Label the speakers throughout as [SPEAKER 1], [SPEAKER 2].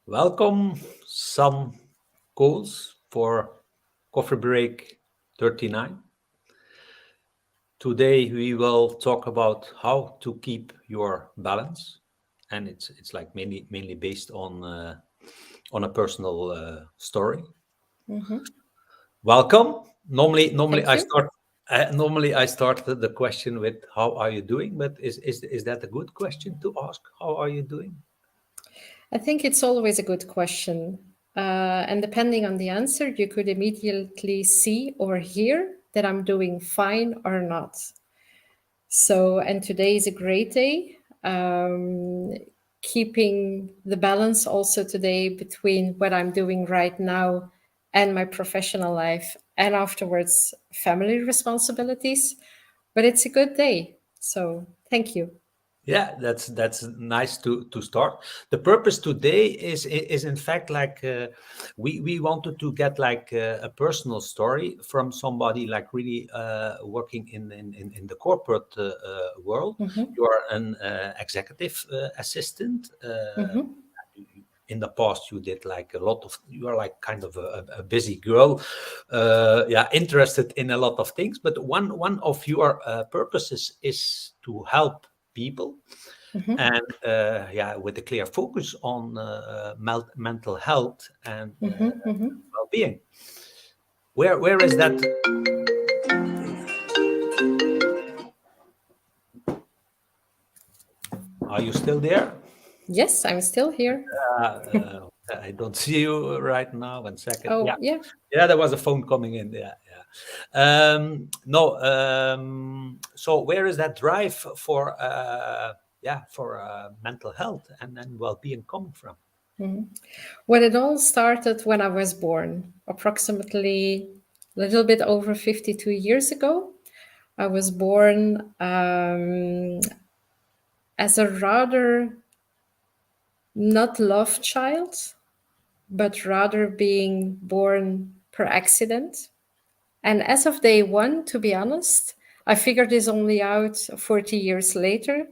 [SPEAKER 1] Welcome, some goals for coffee break 39. Today we will talk about how to keep your balance, and it's like mainly based on a personal story.
[SPEAKER 2] Mm-hmm.
[SPEAKER 1] Welcome. Normally
[SPEAKER 2] Thank
[SPEAKER 1] I
[SPEAKER 2] you.
[SPEAKER 1] start. Normally I start the question with how are you doing, but is that a good question to ask? How are you doing?
[SPEAKER 2] I think it's always a good question. And depending on the answer, you could immediately see or hear that I'm doing fine or not. So, and today is a great day. Keeping the balance also today between what I'm doing right now and my professional life, and afterwards family responsibilities. But it's a good day. So, thank you.
[SPEAKER 1] Yeah, that's nice to start. The purpose today is in fact like we wanted to get like a personal story from somebody like really working in the corporate world.
[SPEAKER 2] Mm-hmm.
[SPEAKER 1] You are an executive assistant.
[SPEAKER 2] Mm-hmm.
[SPEAKER 1] In the past, you did like a lot of. You are like kind of a busy girl, yeah, interested in a lot of things. But one of your purposes is to help people
[SPEAKER 2] Mm-hmm.
[SPEAKER 1] and yeah, with a clear focus on mental health and
[SPEAKER 2] Mm-hmm. Mm-hmm.
[SPEAKER 1] well-being. Where is that? Are you still there?
[SPEAKER 2] Yes, I'm still here.
[SPEAKER 1] I don't see you right now. 1 second.
[SPEAKER 2] Oh,
[SPEAKER 1] Yeah,
[SPEAKER 2] yeah.
[SPEAKER 1] yeah, there was a phone coming in. Yeah, yeah. No. So where is that drive for yeah, for mental health and well-being coming from?
[SPEAKER 2] Mhm. Well, it all started when I was born, approximately a little bit over 52 years ago. I was born as a rather not love child, but rather being born per accident. And as of day one, to be honest, I figured this only out 40 years later.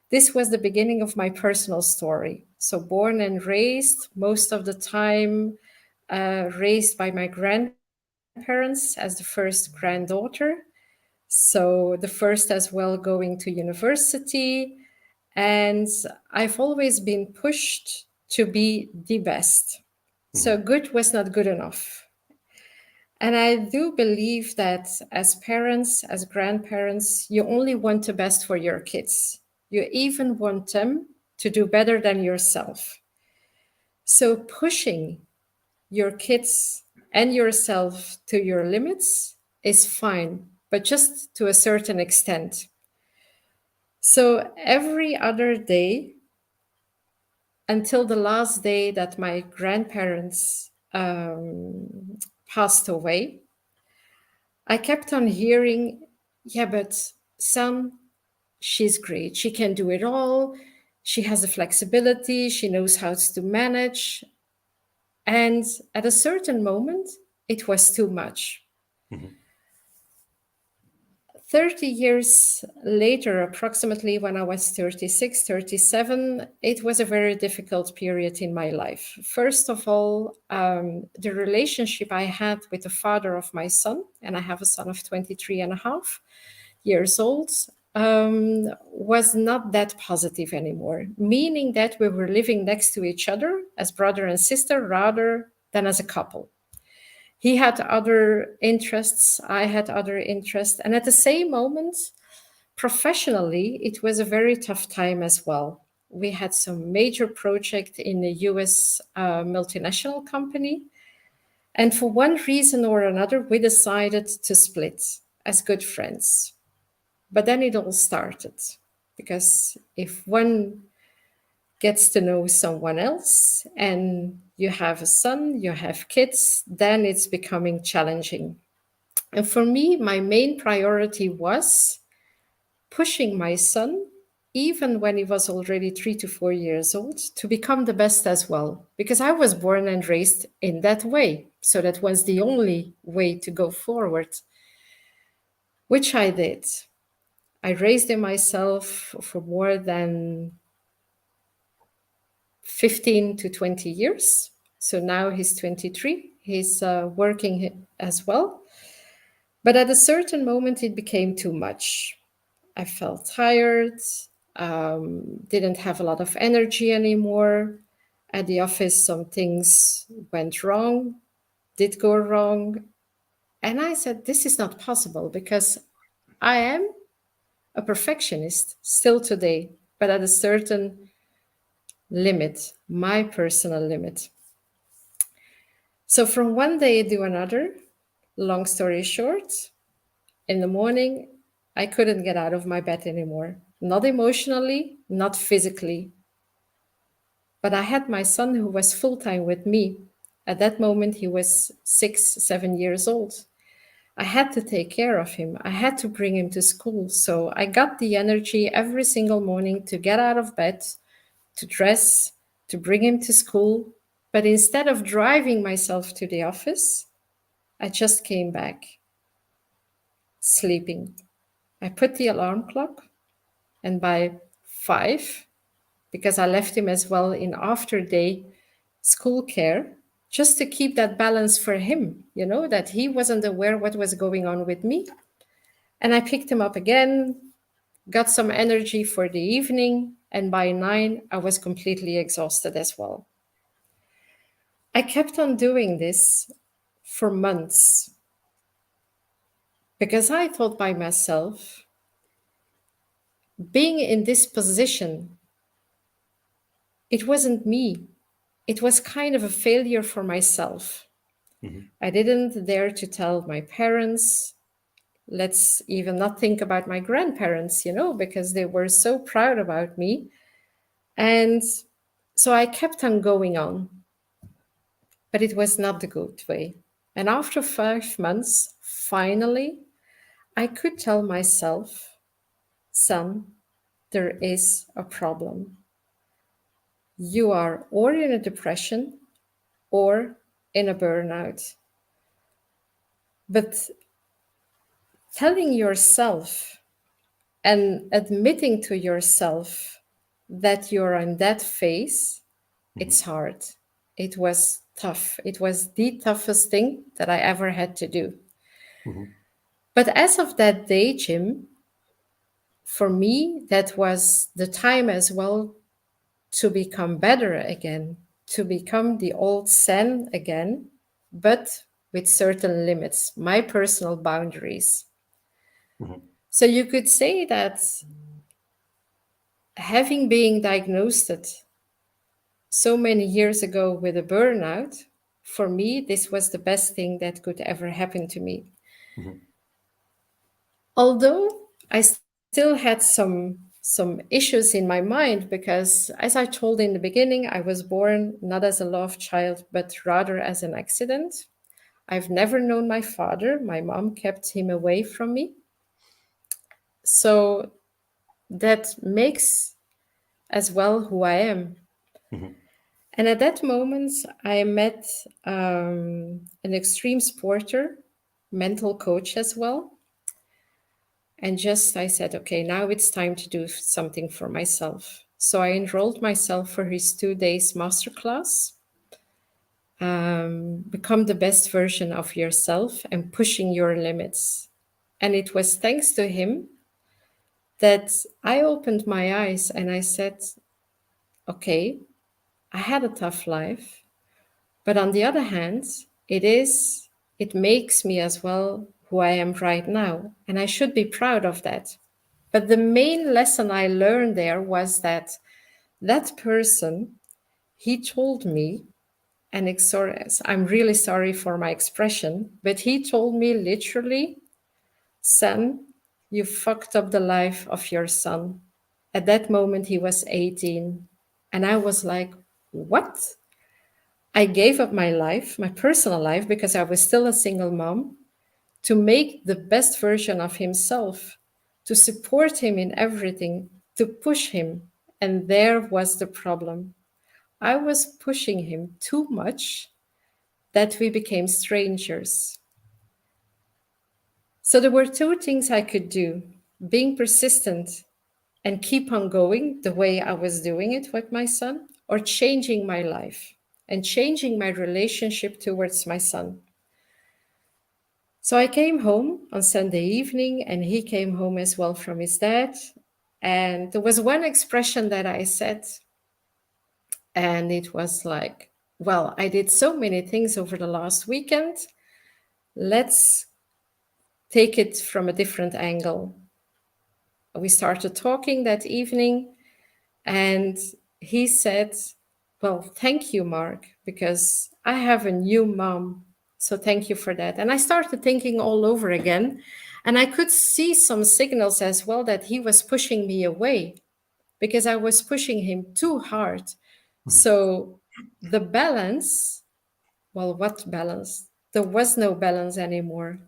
[SPEAKER 2] This was the beginning of my personal story. So, born and raised, most of the time raised by my grandparents as the first granddaughter. So, the first as well going to university. And I've always been pushed to be the best. So,
[SPEAKER 1] Mhm.
[SPEAKER 2] good was not good enough. And I do believe that as parents, as grandparents, you only want the best for your kids. You even want them to do better than yourself. So pushing your kids and yourself to your limits is fine, but just to a certain extent. So every other day, until the last day that my grandparents passed away, I kept on hearing, yeah, but son, she's great. She can do it all. She has the flexibility. She knows how to manage. And at a certain moment, it was too much.
[SPEAKER 1] Mhm.
[SPEAKER 2] 30 years later, approximately when I was 36, 37, it was a very difficult period in my life. First of all, the relationship I had with the father of my son, and I have a son of 23 and a half years old, was not that positive anymore, meaning that we were living next to each other as brother and sister rather than as a couple. He had other interests, I had other interests. And at the same moment, professionally, it was a very tough time as well. We had some major project in a US multinational company. And for one reason or another, we decided to split as good friends. But then it all started because if one gets to know someone else and you have a son, you have kids, then it's becoming challenging. And for me, my main priority was pushing my son, even when he was already 3 to 4 years old, to become the best as well. Because I was born and raised in that way. So that was the only way to go forward, which I did. I raised him myself for more than 15 to 20 years. So now he's 23. He's working as well. But at a certain moment, it became too much. I felt tired, didn't have a lot of energy anymore. At the office, some things went wrong, did go wrong. And I said, this is not possible because I am a perfectionist still today, but at a certain limit, my personal limit. So from one day to another, long story short, in the morning, I couldn't get out of my bed anymore. Not emotionally, not physically. But I had my son who was full time with me. At that moment, he was 6, 7 years old. I had to take care of him. I had to bring him to school. So I got the energy every single morning to get out of bed, to dress, to bring him to school. But instead of driving myself to the office, I just came back sleeping. I put the alarm clock, and by 5, because I left him as well in after day school care, just to keep that balance for him, that he wasn't aware what was going on with me. And I picked him up again, got some energy for the evening, and by 9, I was completely exhausted as well. I kept on doing this for months because I thought by myself, being in this position, it wasn't me. It was kind of a failure for myself. I didn't dare to tell my parents. Let's even not think about my grandparents, because they were so proud about me. And so I kept on going on, but it was not the good way. And after 5 months, finally, I could tell myself, son, there is a problem. You are or in a depression or in a burnout. But telling yourself and admitting to yourself that you're in that phase, it's hard. It was tough. It was the toughest thing that I ever had to do. But as of that day, Jim, for me, that was the time as well to become better again, to become the old Sen again, but with certain limits, my personal boundaries. So you could say that having been diagnosed so many years ago with a burnout, for me, this was the best thing that could ever happen to me. Although I still had some issues in my mind because, as I told in the beginning, I was born not as a loved child, but rather as an accident. I've never known my father. My mom kept him away from me. So that makes as well who I am. And at that moment, I met an extreme sporter, mental coach as well. And just I said, okay, now it's time to do something for myself. So I enrolled myself for his 2 days masterclass, become the best version of yourself and pushing your limits. And it was thanks to him that I opened my eyes and I said, okay, I had a tough life, but on the other hand, it makes me as well who I am right now. And I should be proud of that. But the main lesson I learned there was that person, he told me, and I'm really sorry for my expression, but he told me literally, Sam, you fucked up the life of your son. At that moment, he was 18. And I was like, what? I gave up my life, my personal life, because I was still a single mom, to make the best version of himself, to support him in everything, to push him. And there was the problem. I was pushing him too much that we became strangers. So there were 2 things I could do: being persistent and keep on going the way I was doing it with my son, or changing my life and changing my relationship towards my son. So I came home on Sunday evening, and he came home as well from his dad. And there was one expression that I said, and it was like, well, I did so many things over the last weekend. Let's take it from a different angle. We started talking that evening, and he said, well, thank you, Mark, because I have a new mom. So thank you for that. And I started thinking all over again. And I could see some signals as well that he was pushing me away because I was pushing him too hard. So the balance, well, what balance? There was no balance anymore.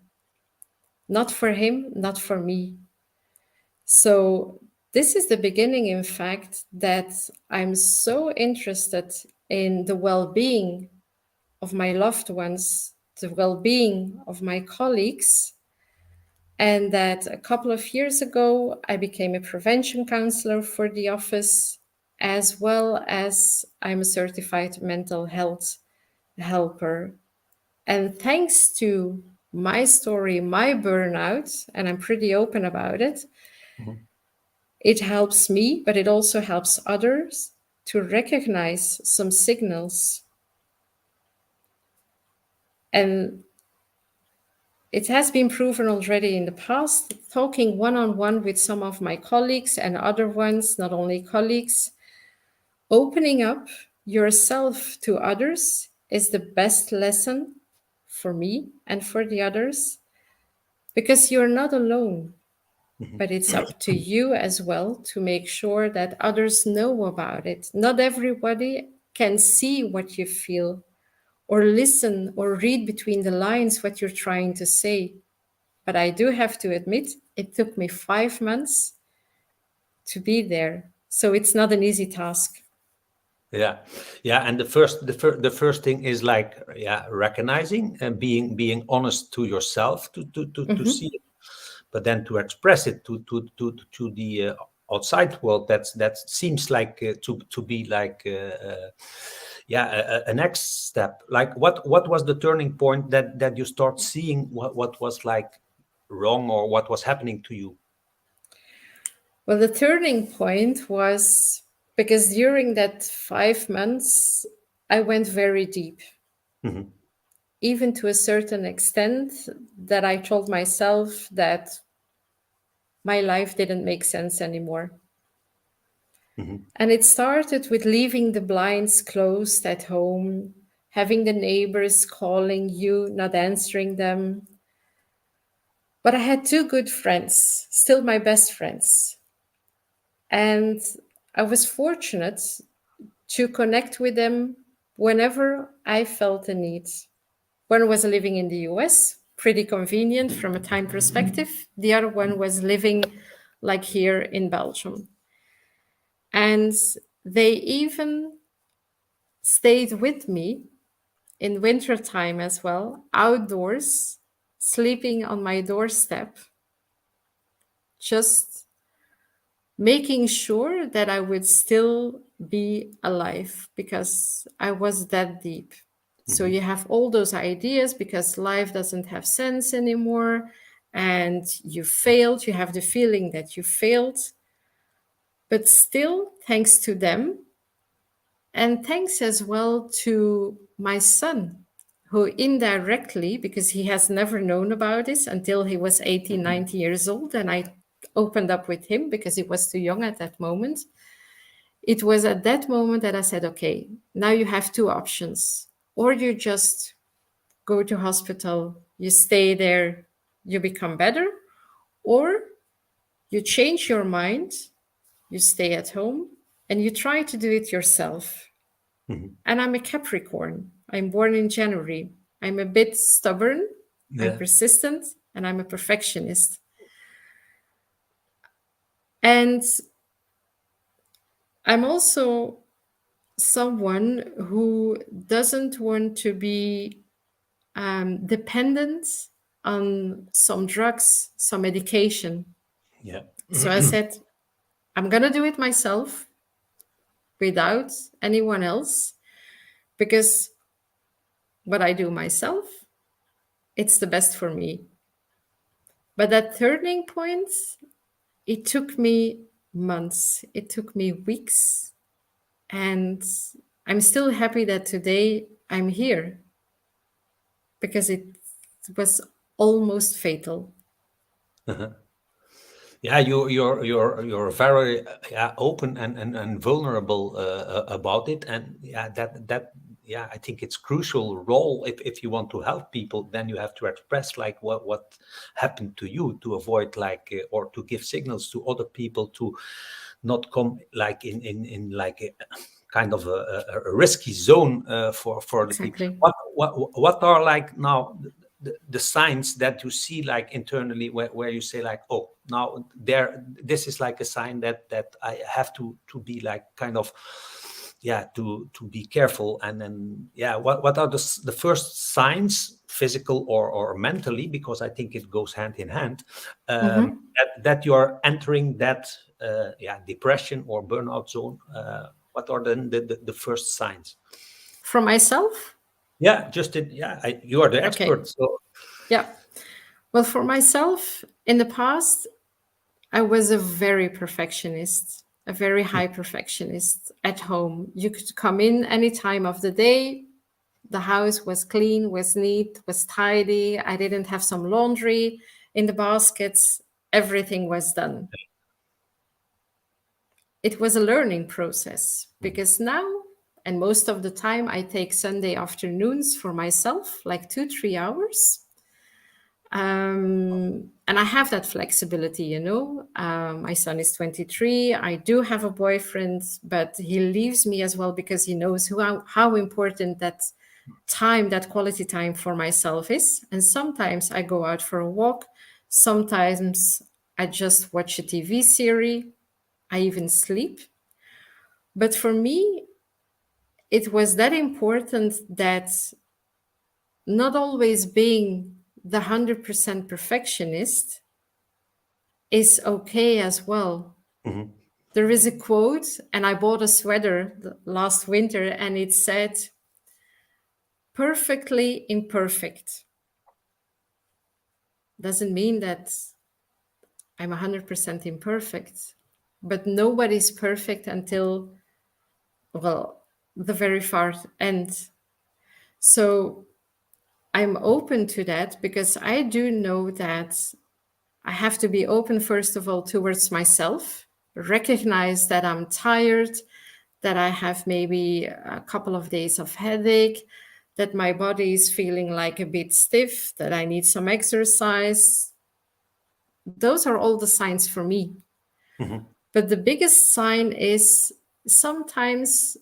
[SPEAKER 2] Not for him, not for me. So this is the beginning, in fact, that I'm so interested in the well-being of my loved ones, the well-being of my colleagues, and that a couple of years ago, I became a prevention counselor for the office, as well as I'm a certified mental health helper. And thanks to my story, my burnout, and I'm pretty open about it, it helps me, but it also helps others to recognize some signals. And it has been proven already in the past, talking one-on-one with some of my colleagues and other ones, not only colleagues, opening up yourself to others is the best lesson for me and for the others, because you're not alone. But it's up to you as well to make sure that others know about it. Not everybody can see what you feel or listen or read between the lines what you're trying to say. But I do have to admit, it took me 5 months to be there. So it's not an easy task.
[SPEAKER 1] Yeah, yeah, and the first thing is like, yeah, recognizing and being honest to yourself to see it, but then to express it to the outside world. That seems like to be like yeah, a next step. Like what was the turning point that you start seeing what was like wrong or what was happening to you?
[SPEAKER 2] Well, the turning point was because during that 5 months, I went very deep,
[SPEAKER 1] Hmm.
[SPEAKER 2] even to a certain extent that I told myself that my life didn't make sense anymore.
[SPEAKER 1] Hmm.
[SPEAKER 2] And it started with leaving the blinds closed at home, having the neighbors calling you, not answering them. But I had two good friends, still my best friends. And I was fortunate to connect with them whenever I felt a need. One was living in the US, pretty convenient from a time perspective. The other one was living like here in Belgium. And they even stayed with me in wintertime as well, outdoors, sleeping on my doorstep, just making sure that I would still be alive because I was that deep. So
[SPEAKER 1] Hmm.
[SPEAKER 2] you have all those ideas because life doesn't have sense anymore and you failed. You have the feeling that you failed. But still, thanks to them, and thanks as well to my son, who indirectly, because he has never known about this until he was 18, 90 years old, and I opened up with him because he was too young at that moment. It was at that moment that I said, okay, now you have two options. Or you just go to hospital, you stay there, you become better, or you change your mind, you stay at home, and you try to do it yourself.
[SPEAKER 1] Hmm.
[SPEAKER 2] And I'm a Capricorn. I'm born in January. I'm a bit stubborn, I'm
[SPEAKER 1] Yeah.
[SPEAKER 2] persistent, and I'm a perfectionist. And I'm also someone who doesn't want to be dependent on some drugs, some medication.
[SPEAKER 1] Yeah.
[SPEAKER 2] So I said, I'm going to do it myself. without anyone else, because what I do myself, it's the best for me. But that turning point, it took me months, it took me weeks, and I'm still happy that today I'm here, because it was almost fatal.
[SPEAKER 1] Yeah, you're very open and vulnerable about it, and yeah, that yeah, I think it's crucial role if you want to help people, then you have to express like what happened to you to avoid like or to give signals to other people to not come like in like a kind of a risky zone for the people.
[SPEAKER 2] Exactly.
[SPEAKER 1] What are like now the signs that you see like internally where you say like, oh, now there, this is like a sign that I have to be like kind of, yeah, to be careful. And then yeah, what are the first signs, physical or mentally, because I think it goes hand in hand,
[SPEAKER 2] Mhm.
[SPEAKER 1] that you're entering that yeah, depression or burnout zone? What are then the first signs?
[SPEAKER 2] For myself,
[SPEAKER 1] Yeah, just in, yeah, you are the
[SPEAKER 2] okay.
[SPEAKER 1] expert, so.
[SPEAKER 2] Yeah. Well, for myself, in the past, I was a very perfectionist, a very high perfectionist at home. You could come in any time of the day. The house was clean, was neat, was tidy. I didn't have some laundry in the baskets. Everything was done. It was a learning process, because now, and most of the time, I take Sunday afternoons for myself, like 2, 3 hours. And I have that flexibility, you know. My son is 23. I do have a boyfriend, but he leaves me as well because he knows how important that time, that quality time for myself is. And sometimes I go out for a walk. Sometimes I just watch a TV series. I even sleep. But for me, it was that important that not always being the 100% perfectionist is okay as well.
[SPEAKER 1] Mhm.
[SPEAKER 2] There is a quote, and I bought a sweater last winter, and it said, perfectly imperfect. Doesn't mean that I'm 100% imperfect, but nobody's perfect until, well, the very far end. So I'm open to that, because I do know that I have to be open, first of all, towards myself, recognize that I'm tired, that I have maybe a couple of days of headache, that my body is feeling like a bit stiff, that I need some exercise. Those are all the signs for me.
[SPEAKER 1] Mhm.
[SPEAKER 2] But the biggest sign is sometimes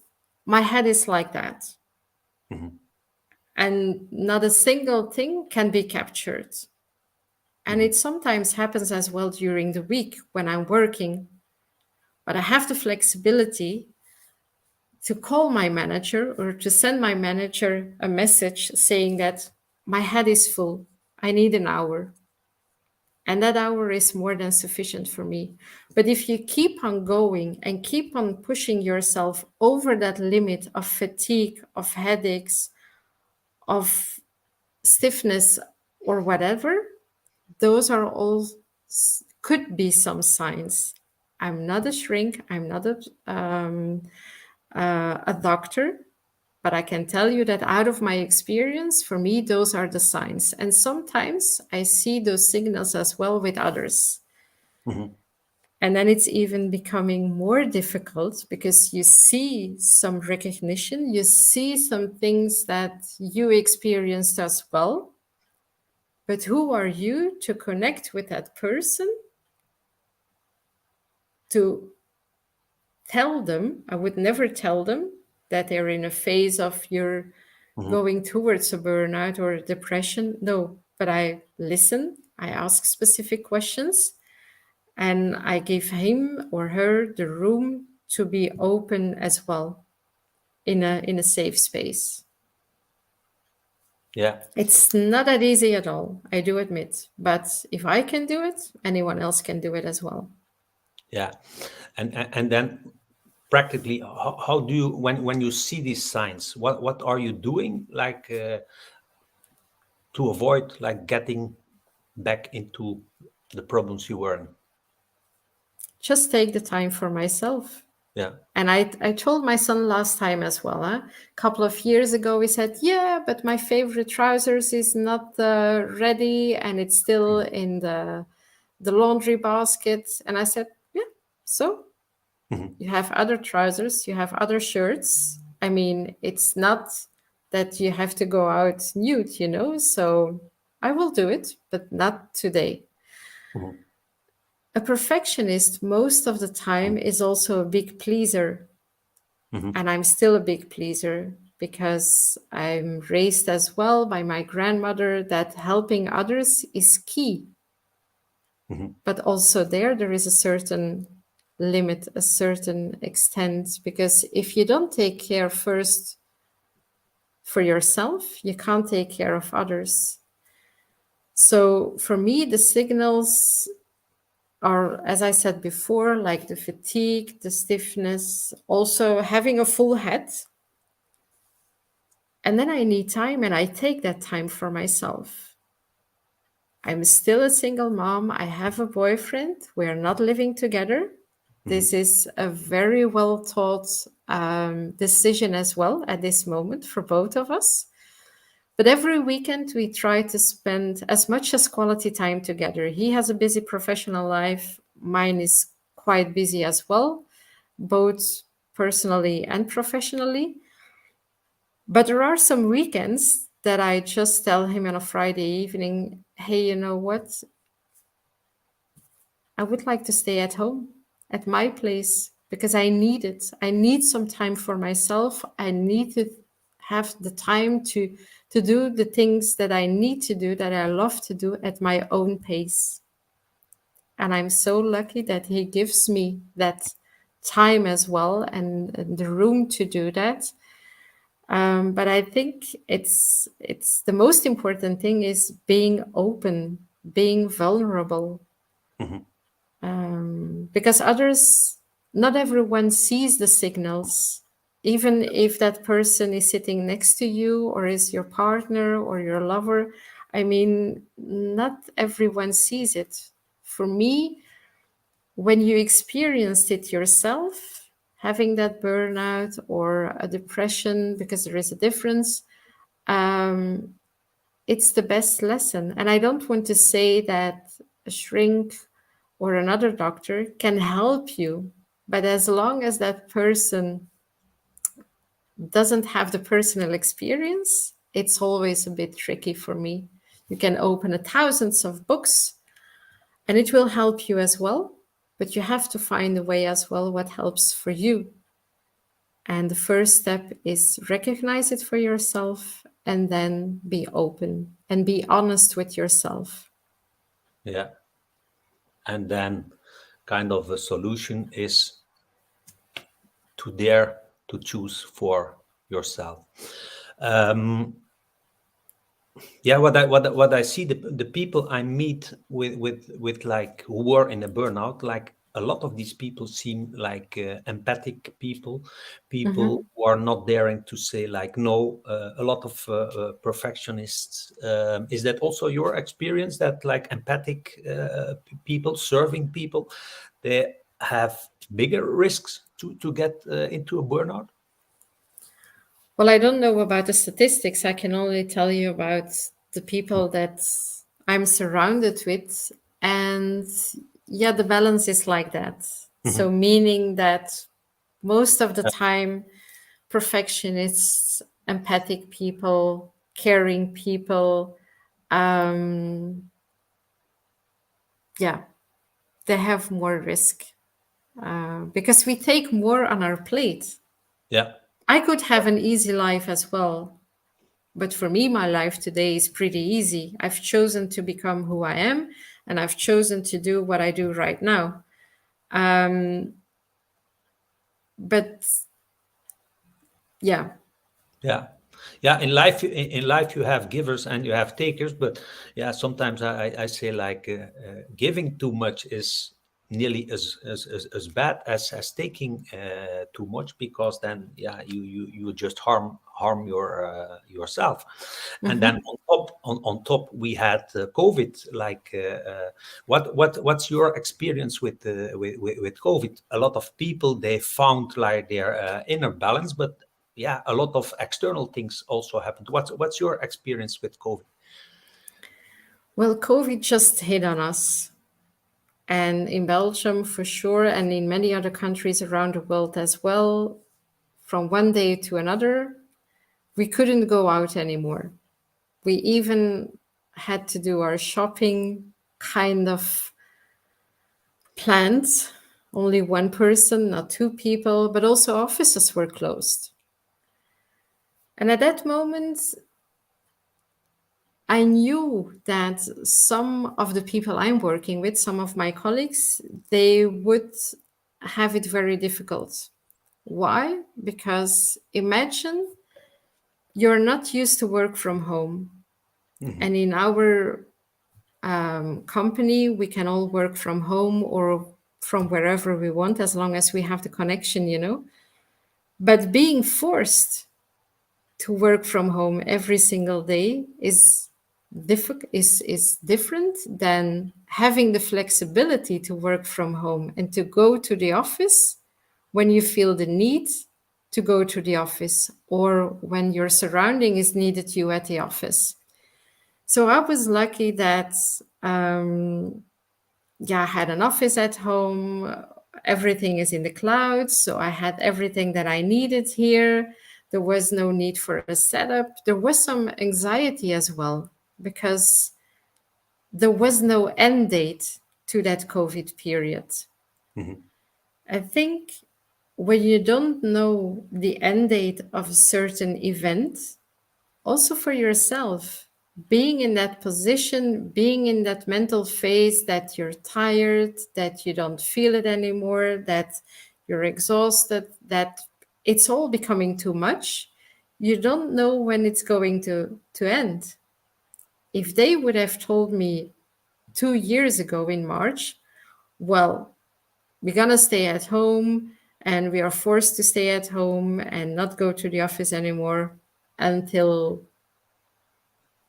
[SPEAKER 2] my head is like that,
[SPEAKER 1] Mhm.
[SPEAKER 2] and not a single thing can be captured. And
[SPEAKER 1] Mhm.
[SPEAKER 2] it sometimes happens as well during the week when I'm working. But I have the flexibility to call my manager or to send my manager a message saying that my head is full. I need an hour. And that hour is more than sufficient for me. But if you keep on going and keep on pushing yourself over that limit of fatigue, of headaches, of stiffness, or whatever, those are all could be some signs. I'm not a shrink. I'm not a doctor, but I can tell you that out of my experience, for me, those are the signs. And sometimes I see those signals as well with others.
[SPEAKER 1] Mhm.
[SPEAKER 2] And then it's even becoming more difficult, because you see some recognition, you see some things that you experienced as well. But who are you to connect with that person, to tell them? I would never tell them that they're in a phase of you're
[SPEAKER 1] Mhm.
[SPEAKER 2] going towards a burnout or a depression. No, but I listen, I ask specific questions, and I give him or her the room to be open as well, in a safe space.
[SPEAKER 1] Yeah,
[SPEAKER 2] It's not that easy at all, I do admit. But if I can do it, anyone else can do it as well.
[SPEAKER 1] yeah, and then practically, how do you, when you see these signs, what are you doing, like to avoid like getting back into the problems you were in?
[SPEAKER 2] Just take the time for myself.
[SPEAKER 1] Yeah.
[SPEAKER 2] And I told my son last time as well, a couple of years ago, he said, yeah, but my favorite trousers is not ready and it's still in the laundry basket. And I said, yeah, so
[SPEAKER 1] Mhm.
[SPEAKER 2] you have other trousers, you have other shirts. I mean, it's not that you have to go out nude, you know? So I will do it, but not today.
[SPEAKER 1] Mhm.
[SPEAKER 2] A perfectionist most of the time is also a big pleaser.
[SPEAKER 1] Mhm.
[SPEAKER 2] And I'm still a big pleaser because I'm raised as well by my grandmother that helping others is key.
[SPEAKER 1] Mhm.
[SPEAKER 2] But also there is a certain limit, a certain extent, because if you don't take care first for yourself, you can't take care of others. So for me, the signals are, as I said before, like the fatigue, the stiffness, also having a full head. And then I need time and I take that time for myself. I'm still a single mom. I have a boyfriend. We're not living together.
[SPEAKER 1] Mhm.
[SPEAKER 2] This is a very well thought decision as well at this moment for both of us. But every weekend we try to spend as much as quality time together. He has a busy professional life. Mine is quite busy as well, both personally and professionally. But there are some weekends that I just tell him on a Friday evening, hey, you know what? I would like to stay at home at my place because I need it. I need some time for myself. I need to have the time to do the things that I need to do, that I love to do at my own pace. And I'm so lucky that he gives me that time as well and the room to do that. But I think it's the most important thing is being open, being vulnerable,
[SPEAKER 1] Mhm.
[SPEAKER 2] because others, not everyone sees the signals. Even if that person is sitting next to you or is your partner or your lover, I mean, not everyone sees it. For me, when you experienced it yourself, having that burnout or a depression, because there is a difference, it's the best lesson. And I don't want to say that a shrink or another doctor can help you, but as long as that person doesn't have the personal experience, it's always a bit tricky for me. You can open thousands of books and it will help you as well, but you have to find a way as well what helps for you. And the first step is recognize it for yourself and then be open and be honest with yourself.
[SPEAKER 1] Yeah. And then kind of a solution is to dare to choose for yourself. Um, yeah, what I see, the people I meet with like who were in a burnout, like a lot of these people seem like empathic people,
[SPEAKER 2] Mhm.
[SPEAKER 1] people who are not daring to say like no. A lot of perfectionists. Is that also your experience, that like empathic people, serving people, they have bigger risks to get into a burnout?
[SPEAKER 2] Well, I don't know about the statistics. I can only tell you about the people that I'm surrounded with. And yeah, the balance is like that. So,
[SPEAKER 1] Mhm.
[SPEAKER 2] meaning that most of the time, perfectionists, empathic people, caring people, yeah, they have more risk because we take more on our plate.
[SPEAKER 1] Yeah,
[SPEAKER 2] I could have an easy life as well. But for me, my life today is pretty easy. I've chosen to become who I am, and I've chosen to do what I do right now. But yeah,
[SPEAKER 1] yeah, yeah. In life you have givers and you have takers, but yeah, sometimes I say like giving too much is nearly as bad as taking too much, because then yeah you just harm yourself. And then
[SPEAKER 2] Mhm.
[SPEAKER 1] on top we had COVID. Like what's your experience with COVID? A lot of people, they found like their inner balance, but yeah, a lot of external things also happened. What's your experience with COVID?
[SPEAKER 2] Well, COVID just hit on us. And in Belgium, for sure, and in many other countries around the world as well, from one day to another, we couldn't go out anymore. We even had to do our shopping kind of planned. Only one person, not two people, but also offices were closed. And at that moment, I knew that some of the people I'm working with, some of my colleagues, they would have it very difficult. Why? Because imagine you're not used to work from home.
[SPEAKER 1] Mhm.
[SPEAKER 2] And in our company, we can all work from home or from wherever we want as long as we have the connection, you know. But being forced to work from home every single day is different than having the flexibility to work from home and to go to the office when you feel the need to go to the office or when your surrounding is needed you at the office. So I was lucky that yeah, I had an office at home. Everything is in the cloud. So I had everything that I needed here. There was no need for a setup. There was some anxiety as well because there was no end date to that COVID period.
[SPEAKER 1] Mhm.
[SPEAKER 2] I think when you don't know the end date of a certain event, also for yourself, being in that position, being in that mental phase that you're tired, that you don't feel it anymore, that you're exhausted, that it's all becoming too much, you don't know when it's going to end. If they would have told me 2 years ago in March, well, we're going to stay at home and we are forced to stay at home and not go to the office anymore until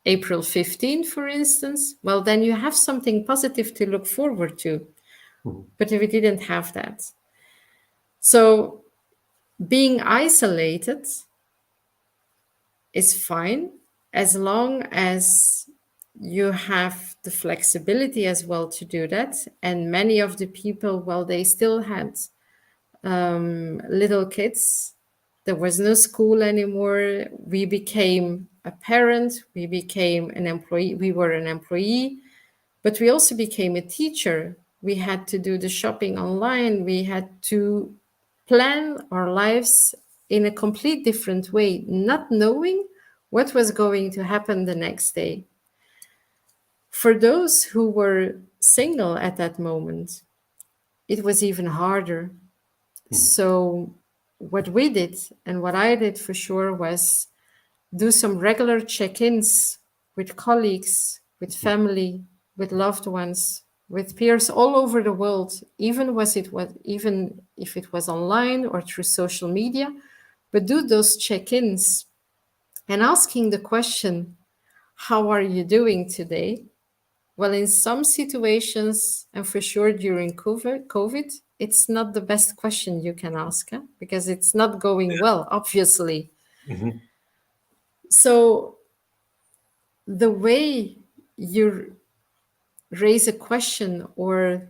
[SPEAKER 2] April 15th, for instance, well, then you have something positive to look forward to.
[SPEAKER 1] Mhm.
[SPEAKER 2] But if we didn't have that, so being isolated is fine as long as you have the flexibility as well to do that. And many of the people, well, they still had little kids. There was no school anymore. We became a parent, we became an employee, we were an employee. But we also became a teacher. We had to do the shopping online. We had to plan our lives in a complete different way, not knowing what was going to happen the next day. For those who were single at that moment, it was even harder.
[SPEAKER 1] Mhm.
[SPEAKER 2] So, what we did and what I did for sure was do some regular check-ins with colleagues, with family, with loved ones, with peers all over the world, even if it was online or through social media, but do those check-ins and asking the question, how are you doing today? Well, in some situations, and for sure during COVID, it's not the best question you can ask, because it's not going well, obviously.
[SPEAKER 1] Mhm.
[SPEAKER 2] So the way you raise a question or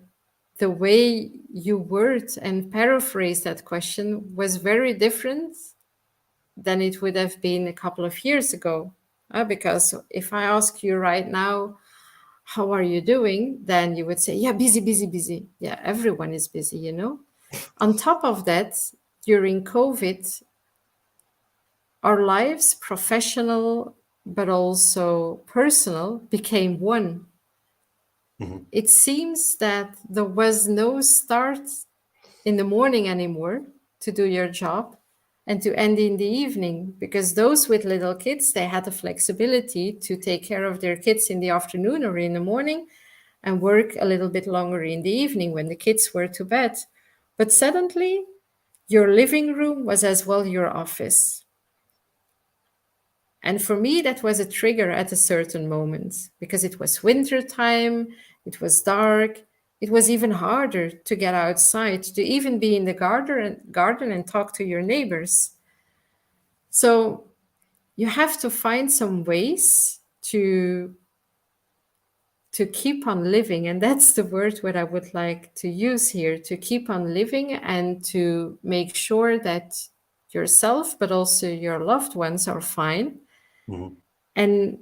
[SPEAKER 2] the way you word and paraphrase that question was very different than it would have been a couple of years ago. Because if I ask you right now, how are you doing? Then you would say, yeah, busy, busy, busy. Yeah, everyone is busy, you know. On top of that, during COVID, our lives, professional, but also personal, became one.
[SPEAKER 1] Mhm.
[SPEAKER 2] It seems that there was no start in the morning anymore to do your job and to end in the evening, because those with little kids, they had the flexibility to take care of their kids in the afternoon or in the morning, and work a little bit longer in the evening when the kids were to bed. But suddenly, your living room was as well your office. And for me, that was a trigger at a certain moment because it was winter time, it was dark, it was even harder to get outside, to even be in the garden and talk to your neighbors. So you have to find some ways to keep on living, and that's the word what I would like to use here, to keep on living and to make sure that yourself but also your loved ones are fine, and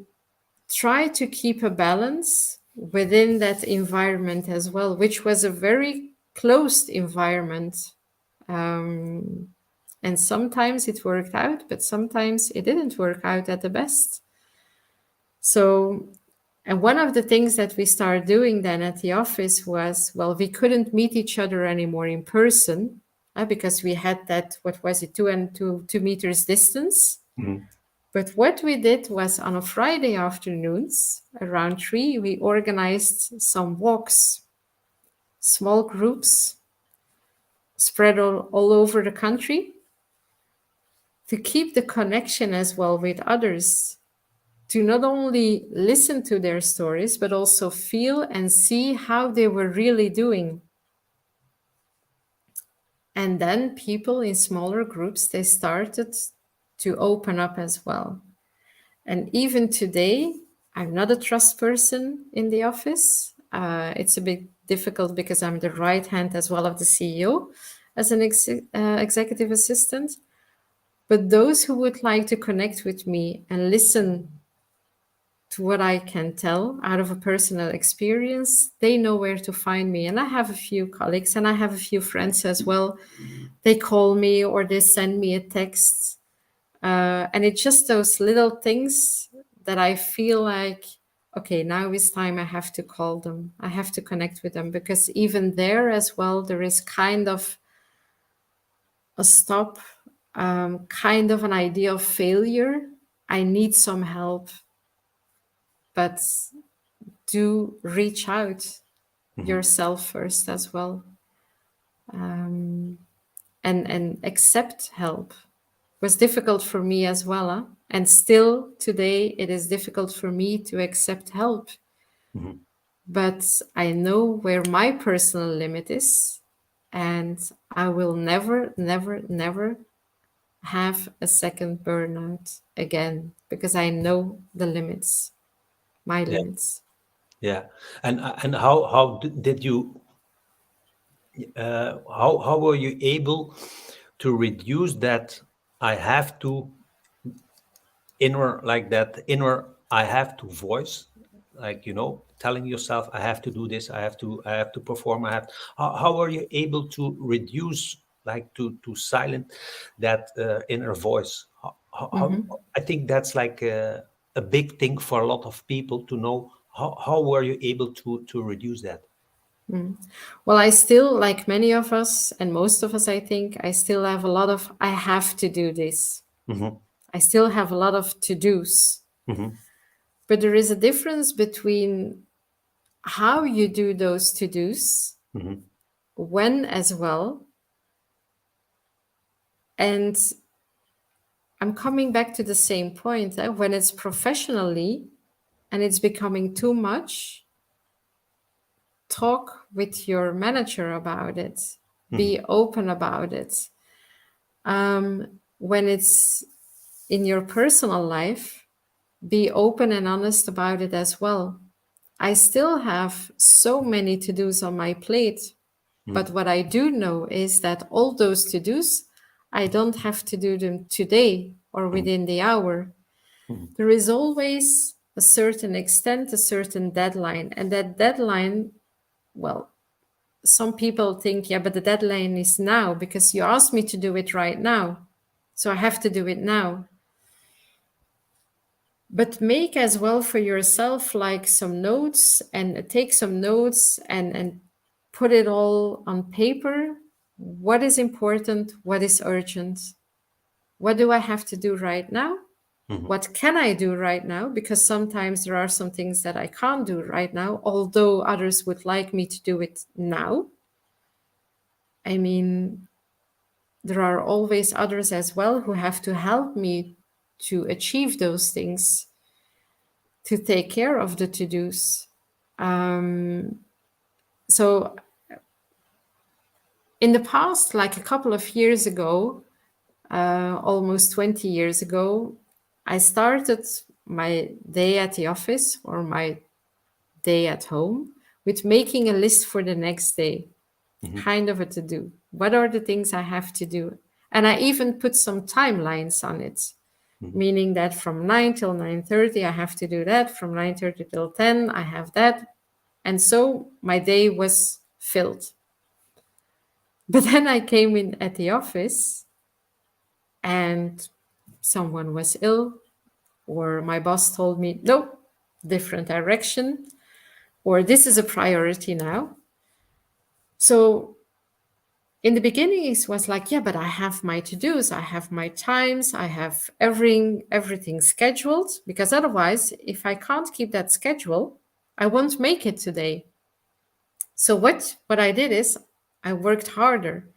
[SPEAKER 2] try to keep a balance within that environment as well, which was a very closed environment. And sometimes it worked out, but sometimes it didn't work out at the best. So, and one of the things that we started doing then at the office was, well, we couldn't meet each other anymore in person because we had that, what was it, 2 meters distance. But what we did was on a Friday afternoons around 3, we organized some walks, small groups spread all over the country to keep the connection as well with others, to not only listen to their stories, but also feel and see how they were really doing. And then people in smaller groups, they started to open up as well. And even today, I'm not a trust person in the office. It's a bit difficult because I'm the right hand as well of the CEO as an executive assistant. But those who would like to connect with me and listen to what I can tell out of a personal experience, they know where to find me. And I have a few colleagues and I have a few friends as well. They call me or they send me a text. And it's just those little things that I feel like, okay, now is time I have to call them. I have to connect with them, because even there as well, there is kind of a stop, kind of an idea of failure. I need some help, but do reach out yourself first as well, and accept help. Was difficult for me as well, huh? And still today it is difficult for me to accept help. But I know where my personal limit is, and I will never, never, never have a second burnout again, because I know the limits, my
[SPEAKER 1] Yeah,
[SPEAKER 2] limits.
[SPEAKER 1] yeah. And how did you how were you able to reduce that I have to inner, like that inner I have to voice, like, telling yourself I have to do this, I have to perform, how are you able to reduce, like, to silent that inner voice? I think that's like a big thing for a lot of people to know. How were you able to reduce that?
[SPEAKER 2] Well, I still, like many of us, and most of us, I think, I still have a lot of I have to do this.
[SPEAKER 1] Hmm.
[SPEAKER 2] I still have a lot of to do's.
[SPEAKER 1] Hmm.
[SPEAKER 2] But there is a difference between how you do those to do's,
[SPEAKER 1] Hmm.
[SPEAKER 2] when as well. And I'm coming back to the same point. When it's professionally and it's becoming too much, talk with your manager about it, be open about it. When it's in your personal life, be open and honest about it as well. I still have so many to-dos on my plate, but what I do know is that all those to-dos, I don't have to do them today or within the hour. There is always a certain extent, a certain deadline. And that deadline, well, some people think, yeah, but the deadline is now because you asked me to do it right now. So I have to do it now. But make as well for yourself like some notes, and take some notes and put it all on paper. What is important? What is urgent? What do I have to do right now?
[SPEAKER 1] Mhm.
[SPEAKER 2] What can I do right now? Because sometimes there are some things that I can't do right now, although others would like me to do it now. I mean, there are always others as well who have to help me to achieve those things, to take care of the to-dos. So in the past, like a couple of years ago, almost 20 years ago, I started my day at the office or my day at home with making a list for the next day,
[SPEAKER 1] Mhm.
[SPEAKER 2] kind of a to do. What are the things I have to do? And I even put some timelines on it,
[SPEAKER 1] Mhm.
[SPEAKER 2] meaning that from 9 till 9:30, I have to do that. From 9:30 till 10, I have that. And so my day was filled. But then I came in at the office and someone was ill, or my boss told me, no, different direction, or this is a priority now. So in the beginning, it was like, yeah, but I have my to-dos, I have my times, I have everything scheduled, because otherwise, if I can't keep that schedule, I won't make it today. So what I did is I worked harder,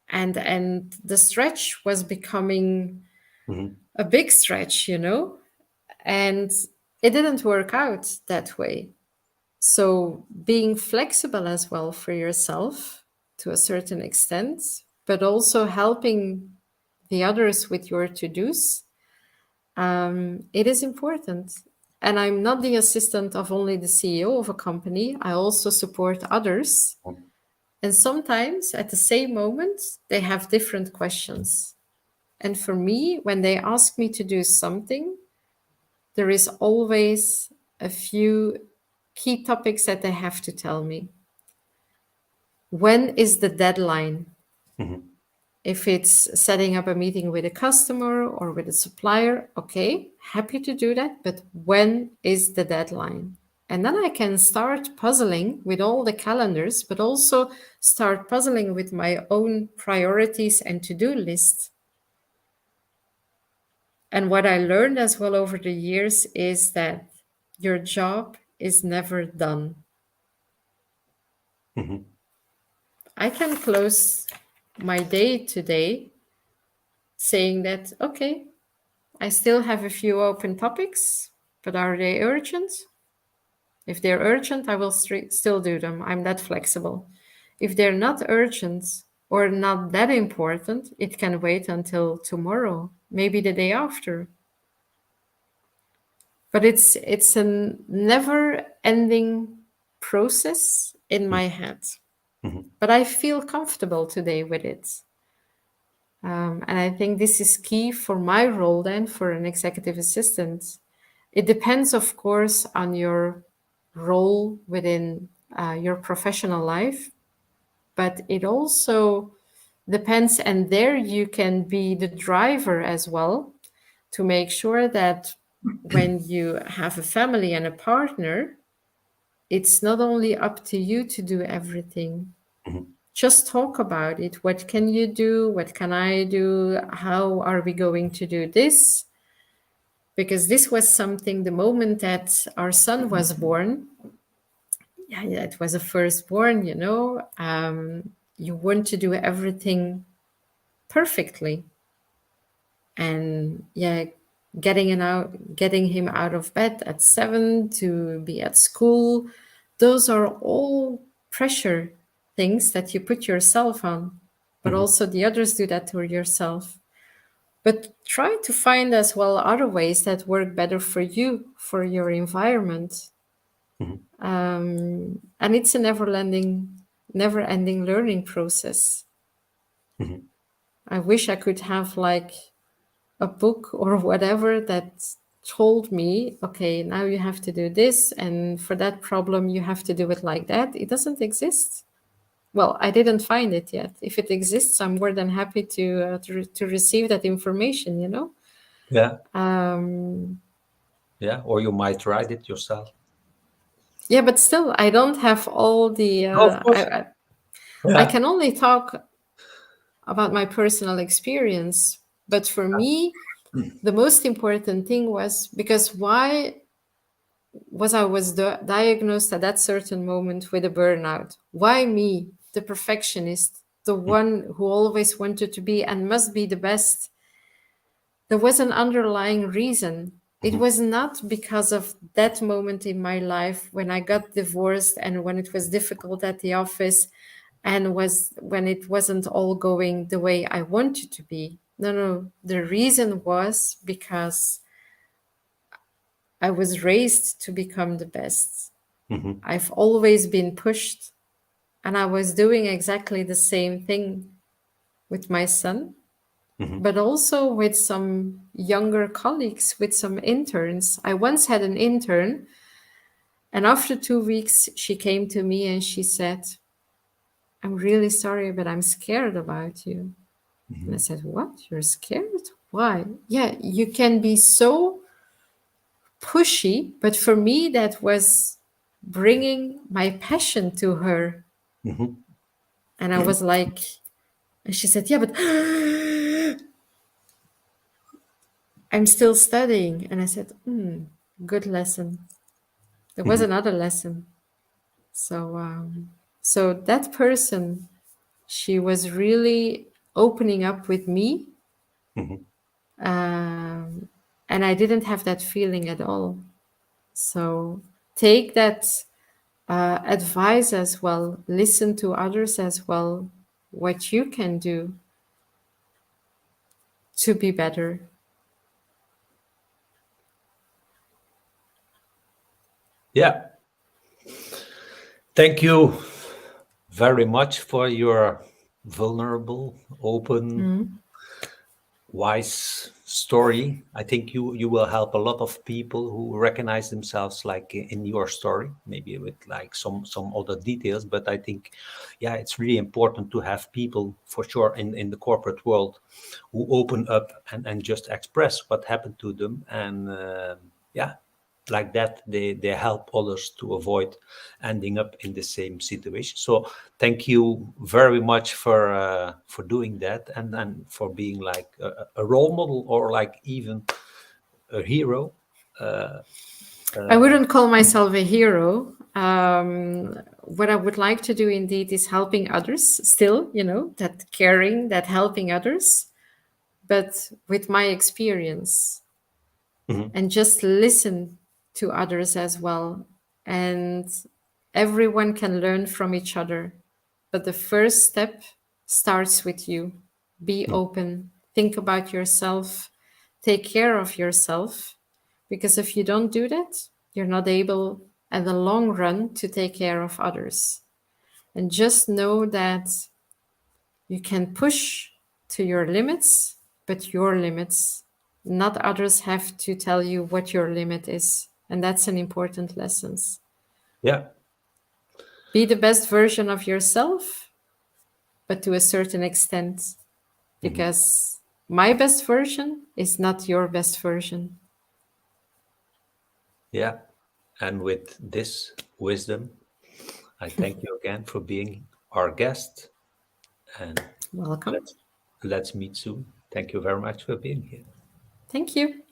[SPEAKER 2] and the stretch was becoming
[SPEAKER 1] Mhm.
[SPEAKER 2] a big stretch, you know, and it didn't work out that way. So being flexible as well for yourself to a certain extent, but also helping the others with your to-dos, it is important. And I'm not the assistant of only the CEO of a company. I also support others. And sometimes at the same moment, they have different questions. And for me, when they ask me to do something, there is always a few key topics that they have to tell me. When is the deadline?
[SPEAKER 1] Mhm.
[SPEAKER 2] If it's setting up a meeting with a customer or with a supplier, okay, happy to do that. But when is the deadline? And then I can start puzzling with all the calendars, but also start puzzling with my own priorities and to-do list. And what I learned as well over the years is that your job is never done.
[SPEAKER 1] Mhm.
[SPEAKER 2] I can close my day today saying that, okay, I still have a few open topics, but are they urgent? If they're urgent, I will still do them. I'm that flexible. If they're not urgent or not that important, it can wait until tomorrow, maybe the day after. But it's a never ending process in my head.
[SPEAKER 1] Mhm.
[SPEAKER 2] But I feel comfortable today with it. And I think this is key for my role then for an executive assistant. It depends, of course, on your role within your professional life, but it also depends, and there you can be the driver as well to make sure that when you have a family and a partner, it's not only up to you to do everything.
[SPEAKER 1] Mhm.
[SPEAKER 2] Just talk about it. What can you do? What can I do? How are we going to do this? Because this was something the moment that our son was born. Yeah, it was a firstborn, you know. You want to do everything perfectly. And yeah, getting him out of bed at 7 to be at school, those are all pressure things that you put yourself on, but
[SPEAKER 1] Mhm.
[SPEAKER 2] also the others do that to yourself. But try to find as well other ways that work better for you, for your environment.
[SPEAKER 1] Mhm.
[SPEAKER 2] And it's a never ending learning process.
[SPEAKER 1] Mhm.
[SPEAKER 2] I wish I could have like a book or whatever that told me, okay, now you have to do this, and for that problem, you have to do it like that. It doesn't exist. Well, I didn't find it yet. If it exists, I'm more than happy to receive that information, you know?
[SPEAKER 1] Yeah.
[SPEAKER 2] Um,
[SPEAKER 1] Yeah. Or you might write it yourself.
[SPEAKER 2] yeah, but still, I don't have all the.
[SPEAKER 1] No, of course.
[SPEAKER 2] I
[SPEAKER 1] Yeah.
[SPEAKER 2] can only talk about my personal experience. But for me, the most important thing was because why was diagnosed at that certain moment with a burnout? Why me, the perfectionist, the one who always wanted to be and must be the best? There was an underlying reason. It was not because of that moment in my life when I got divorced and when it was difficult at the office and was when it wasn't all going the way I wanted to be. No, no. The reason was because I was raised to become the best.
[SPEAKER 1] Mm-hmm.
[SPEAKER 2] I've always been pushed, and I was doing exactly the same thing with my son,
[SPEAKER 1] Mm-hmm.
[SPEAKER 2] but also with some younger colleagues, with some interns. I once had an intern, and after 2 weeks, she came to me and she said, I'm really sorry, but I'm scared about you. And I said, what? You're scared? Why? Yeah, you can be so pushy, but for me, that was bringing my passion to her.
[SPEAKER 1] Mm-hmm.
[SPEAKER 2] And I was like, and she said, yeah, but I'm still studying. And I said, good lesson. There was
[SPEAKER 1] Mm-hmm.
[SPEAKER 2] another lesson. So that person, she was really opening up with me.
[SPEAKER 1] Mm-hmm.
[SPEAKER 2] And I didn't have that feeling at all. So take that advice as well, listen to others as well, what you can do to be better.
[SPEAKER 1] Yeah. Thank you very much for your vulnerable, open, wise story. I think you will help a lot of people who recognize themselves like in your story, maybe with like some other details. But I think, yeah, it's really important to have people for sure in the corporate world who open up and just express what happened to them, and yeah, like that they help others to avoid ending up in the same situation. So thank you very much for doing that, and for being like a role model, or like even a hero.
[SPEAKER 2] I wouldn't call myself a hero. What I would like to do indeed is helping others still, that caring, that helping others, but with my experience,
[SPEAKER 1] Mhm.
[SPEAKER 2] and just listen to others as well. And everyone can learn from each other. But the first step starts with you. Be open, think about yourself, take care of yourself. Because if you don't do that, you're not able at the long run to take care of others. And just know that you can push to your limits, but your limits. Not others have to tell you what your limit is. And that's an important lesson.
[SPEAKER 1] Yeah.
[SPEAKER 2] Be the best version of yourself, but to a certain extent,
[SPEAKER 1] Mhm.
[SPEAKER 2] because my best version is not your best version.
[SPEAKER 1] Yeah. And with this wisdom, I thank you again for being our guest, and
[SPEAKER 2] Welcome.
[SPEAKER 1] let's let's meet soon. Thank you very much for being here.
[SPEAKER 2] Thank you.